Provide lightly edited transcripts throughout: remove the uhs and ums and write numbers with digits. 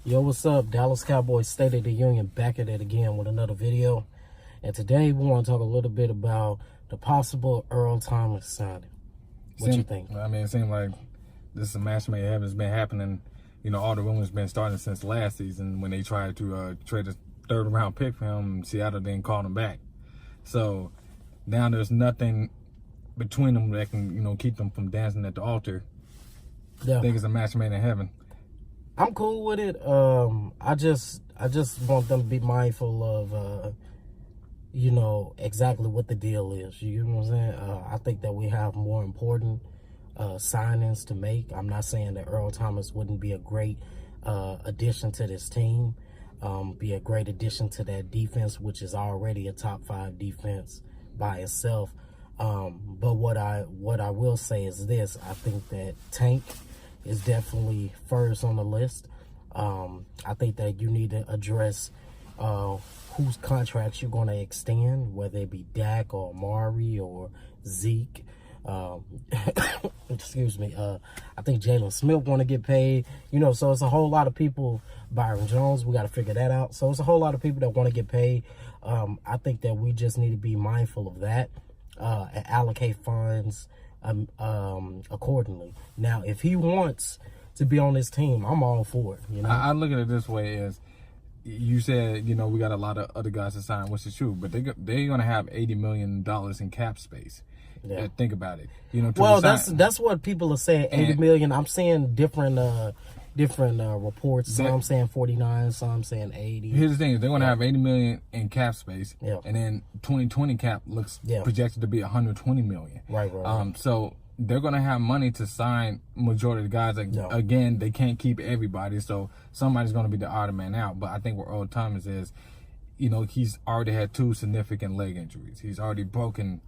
Yo, what's up? Dallas Cowboys State of the Union back at it again with another video. And today we want to talk a little bit about the possible Earl Thomas signing. What you think? I mean, it seems like this is a match made in heaven. It's been happening. You know, all the rumors been starting since last season when they tried to trade a third-round pick for him. Seattle didn't call him back. So now there's nothing between them that can, keep them from dancing at the altar. Yeah. I think it's a match made in heaven. I'm cool with it. I just want them to be mindful of, exactly what the deal is. You know what I'm saying? I think that we have more important signings to make. I'm not saying that Earl Thomas wouldn't be a great addition to this team, be a great addition to that defense, which is already a top 5 defense by itself. But what I will say is this: I think that Tank is definitely first on the list. I think that you need to address whose contracts you're going to extend, whether it be Dak or Amari or Zeke. Excuse me. I think Jalen Smith want to get paid. So it's a whole lot of people. Byron Jones, we got to figure that out. So it's a whole lot of people that want to get paid. I think that we just need to be mindful of that and allocate funds accordingly. Now, if he wants to be on this team, I'm all for it. I look at it this way: as you said, we got a lot of other guys to sign, which is true, but they're going to have $80 million in cap space. Yeah. Think about it. Well, that's what people are saying. 80 million. I'm seeing different reports. Some saying 49, some saying 80. Here's the thing: they're going to have 80 million in cap space, and then 2020 cap looks projected to be 120 million. Right. So they're going to have money to sign majority of the guys. Again, they can't keep everybody, so somebody's going to be the odd man out. But I think where Earl Thomas is, he's already had 2 significant leg injuries. He's already broken,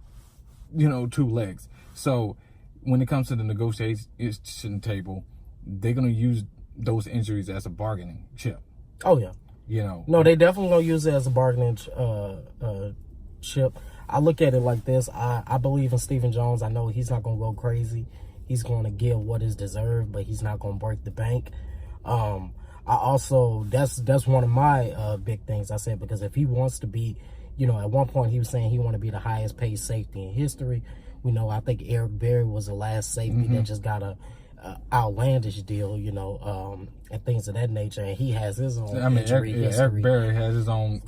2 legs. So when it comes to the negotiation table, they're going to use those injuries as a bargaining chip. Oh, yeah. No, they definitely going to use it as a bargaining chip. I look at it like this. I believe in Stephen Jones. I know he's not going to go crazy. He's going to give what is deserved, but he's not going to break the bank. I also, that's one of my big things I said, because if he wants to be, at one point he was saying he want to be the highest paid safety in history. I think Eric Berry was the last safety that just got a outlandish deal, and things of that nature. And he has his own injury history. Eric Berry has his own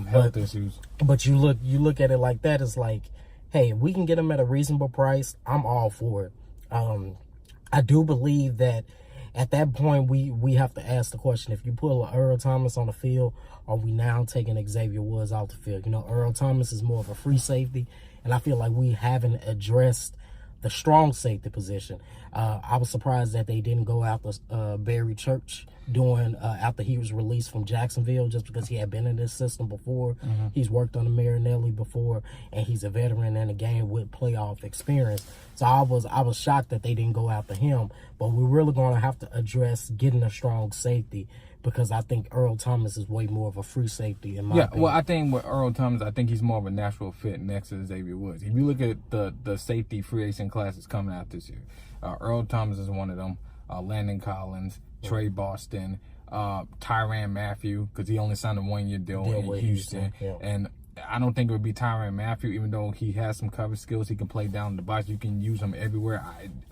health issues. But you look at it like that, it's like, hey, if we can get him at a reasonable price, I'm all for it. I do believe that at that point we have to ask the question: if you pull Earl Thomas on the field, are we now taking Xavier Woods off the field? Earl Thomas is more of a free safety, and I feel like we haven't addressed the strong safety position. I was surprised that they didn't go after Barry Church after he was released from Jacksonville, just because he had been in this system before. He's worked on the Marinelli before, and he's a veteran in the game with playoff experience. So I was shocked that they didn't go after him. But we're really going to have to address getting a strong safety, because I think Earl Thomas is way more of a free safety in my opinion. Well, I think with Earl Thomas, I think he's more of a natural fit next to Xavier Woods. If you look at the safety free agent classes coming out this year, Earl Thomas is one of them. Landon Collins, Trey Boston, Tyrann Mathieu, because he only signed a 1-year deal in Houston. And I don't think it would be Tyrann Mathieu, even though he has some cover skills. He can play down the box. You can use him everywhere.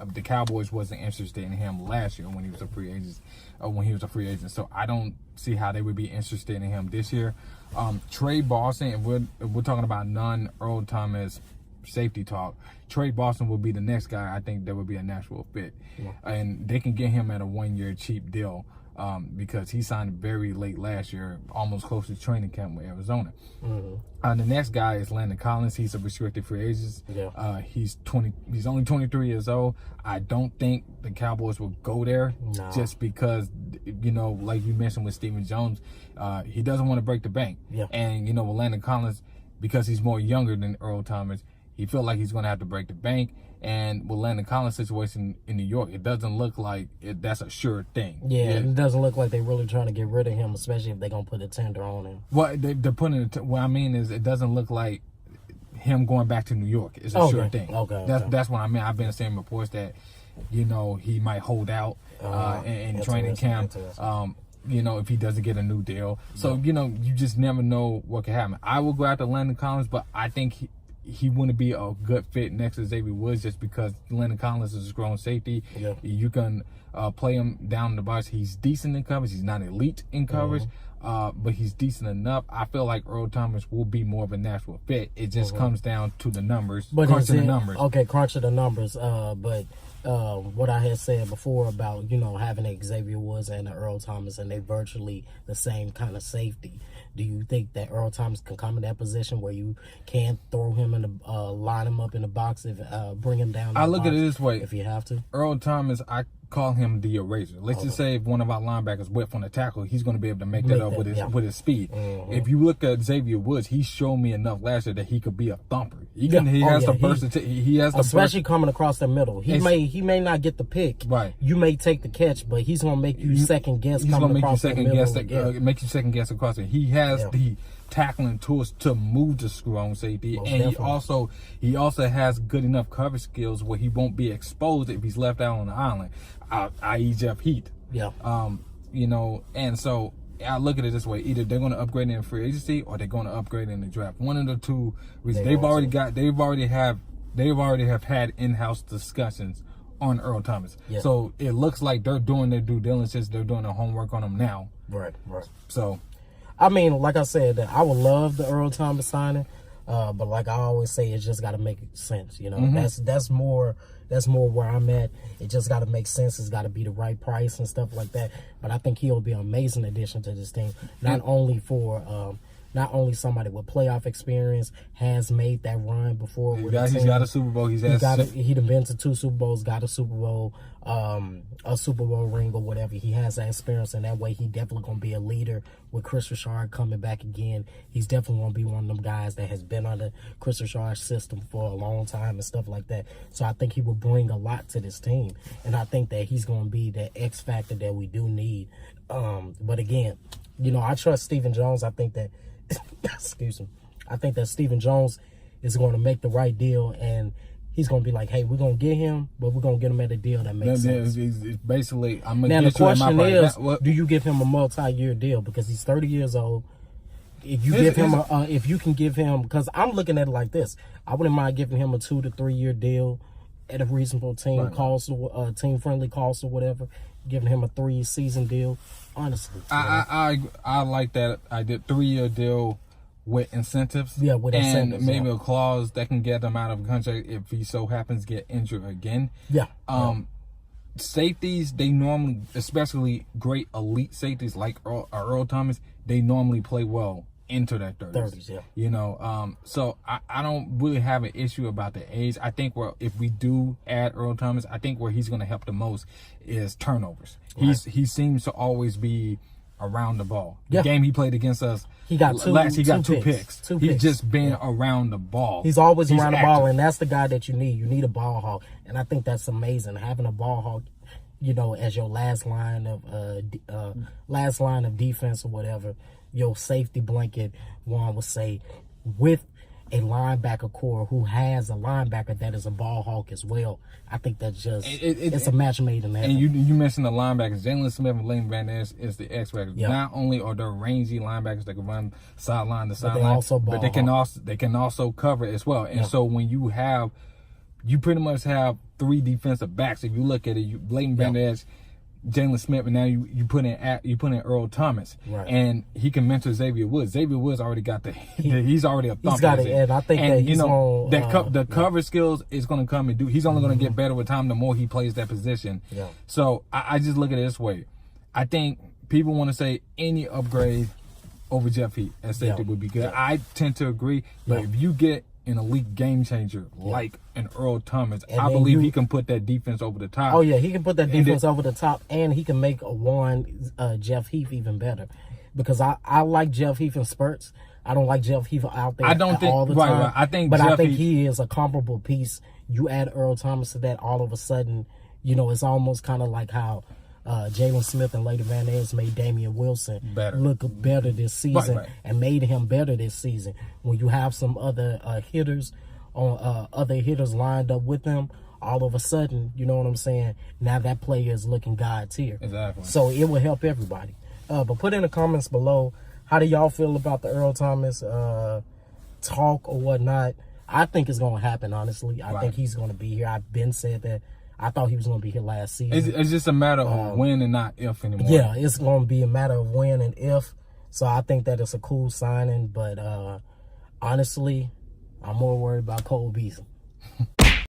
The Cowboys wasn't interested in him last year when he was a free agent. So I don't see how they would be interested in him this year. Trey Boston, if we're talking about non-Earl Thomas safety talk, Trey Boston will be the next guy I think that would be a natural fit. And they can get him at a 1-year cheap deal. Because he signed very late last year, almost close to training camp with Arizona. The next guy is Landon Collins. He's a restricted free agent. He's only 23 years old. I don't think the Cowboys will go there, just because, like you mentioned with Stephen Jones, he doesn't want to break the bank. And, with Landon Collins, because he's more younger than Earl Thomas, he felt like he's going to have to break the bank. And with Landon Collins' situation in New York, it doesn't look like that's a sure thing. It doesn't look like they're really trying to get rid of him, especially if they're going to put a tender on him. Well, they're putting what I mean is it doesn't look like him going back to New York is a sure thing. That's what I mean. I've been seeing reports that, he might hold out in training camp. if he doesn't get a new deal. So, you just never know what can happen. I will go after Landon Collins, but I think he wouldn't be a good fit next to Xavier Woods just because Landon Collins is a strong safety. Yeah. You can play him down the box. He's decent in coverage. He's not elite in coverage, but he's decent enough. I feel like Earl Thomas will be more of a natural fit. It just comes down to the numbers, crunching the numbers. Okay, crunching the numbers. But what I had said before about, having a Xavier Woods and an Earl Thomas, and they virtually the same kind of safety. Do you think that Earl Thomas can come in that position where you can throw him in the line him up in the box, if bring him down? I look at it this way: if you have to, Earl Thomas, I call him the eraser. Let's just say if one of our linebackers whip on the tackle, he's going to be able to make that up with his speed. If you look at Xavier Woods, he showed me enough last year that he could be a thumper. He has the versatility. He has the especially coming across the middle. He may not get the pick. Right. You may take the catch, but he's going to make you second guess. He's going to make you second guess across it. He has the tackling tools to move the strong safety, and he also has good enough coverage skills where he won't be exposed if he's left out on the island, i.e. Jeff Heath. Yeah. And so I look at it this way: either they're going to upgrade in free agency or they're going to upgrade in the draft. One of the two reasons. They've already have had in-house discussions on Earl Thomas. Yeah. So it looks like they're doing their due diligence. They're doing their homework on him now. Right. So, I mean, like I said, I would love the Earl Thomas signing, but like I always say, it just got to make sense. That's more where I'm at. It just got to make sense. It's got to be the right price and stuff like that. But I think he'll be an amazing addition to this team, not only somebody with playoff experience, has made that run before. He's got a Super Bowl. He's done been to 2 Super Bowls, got a Super Bowl, a Super Bowl ring or whatever. He has that experience, and that way he definitely going to be a leader with Chris Richard coming back again. He's definitely going to be one of them guys that has been under Chris Richard's system for a long time and stuff like that. So I think he will bring a lot to this team, and I think that he's going to be the X factor that we do need. But again, I trust Stephen Jones. I think that excuse me. I think that Stephen Jones is going to make the right deal, and he's going to be like, hey, we're going to get him, but we're going to get him at a deal that makes sense. It's basically, I'm going to get the question is, do you give him a multi-year deal? Because he's 30 years old. If you if you can give him, because I'm looking at it like this, I wouldn't mind giving him a 2 to 3 year deal at a reasonable team cost, team friendly cost or whatever. Giving him a 3-season deal, honestly. I like that. I did 3-year deal with incentives. Yeah, with incentives. And maybe a clause that can get him out of a contract if he so happens to get injured again. Yeah. Safeties, they normally, especially great elite safeties like Earl Thomas, they normally play well into their 30s. So I don't really have an issue about the age. I think if we do add Earl Thomas, I think where he's going to help the most is turnovers. Right. He seems to always be around the ball. The game he played against us, he got two picks. He's just been around the ball. He's always around the ball, and that's the guy that you need. You need a ball hawk, and I think that's amazing, having a ball hawk, as your last line of defense or whatever, your safety blanket, one would say, with a linebacker core who has a linebacker that is a ball hawk as well. I think that's just it's a match made in heaven. And you mentioned the linebackers. Jalen Smith and Leighton Van Der Esch is the X factor. Yep. Not only are they rangy linebackers that can run sideline to sideline, but they can also cover as well. And so when you pretty much have 3 defensive backs. If you look at it, Leighton Van Der Esch, Jalen Smith, and now you put in Earl Thomas, right, and he can mentor Xavier Woods. Xavier Woods already got he's already a thumper. He's got it, and I think that he's the cover skills is going to come and do. He's only going to get better with time. The more he plays that position. Yeah. So I just look at it this way. I think people want to say any upgrade over Jeff Heath at safety would be good. Yeah. I tend to agree, but if you get an elite game changer like an Earl Thomas, and I believe he can put that defense over the top. Oh yeah, he can put that defense over the top, and he can make Jeff Heath even better. Because I like Jeff Heath in spurts. I don't like Jeff Heath out there all the time. Right. I think he is a comparable piece. You add Earl Thomas to that, all of a sudden, it's almost kind of like how Jalen Smith and Leighton Van Der Esch made Damian Wilson look better this season, and made him better this season. When you have some other hitters lined up with them, all of a sudden, you know what I'm saying? Now that player is looking God tier. Exactly. So it will help everybody. But put in the comments below, how do y'all feel about the Earl Thomas talk or whatnot? I think it's going to happen, honestly. I think he's going to be here. I've been said that. I thought he was going to be here last season. It's just a matter of when and not if anymore. Yeah, it's going to be a matter of when and if. So I think that it's a cool signing. But honestly, I'm more worried about Cole Beasley.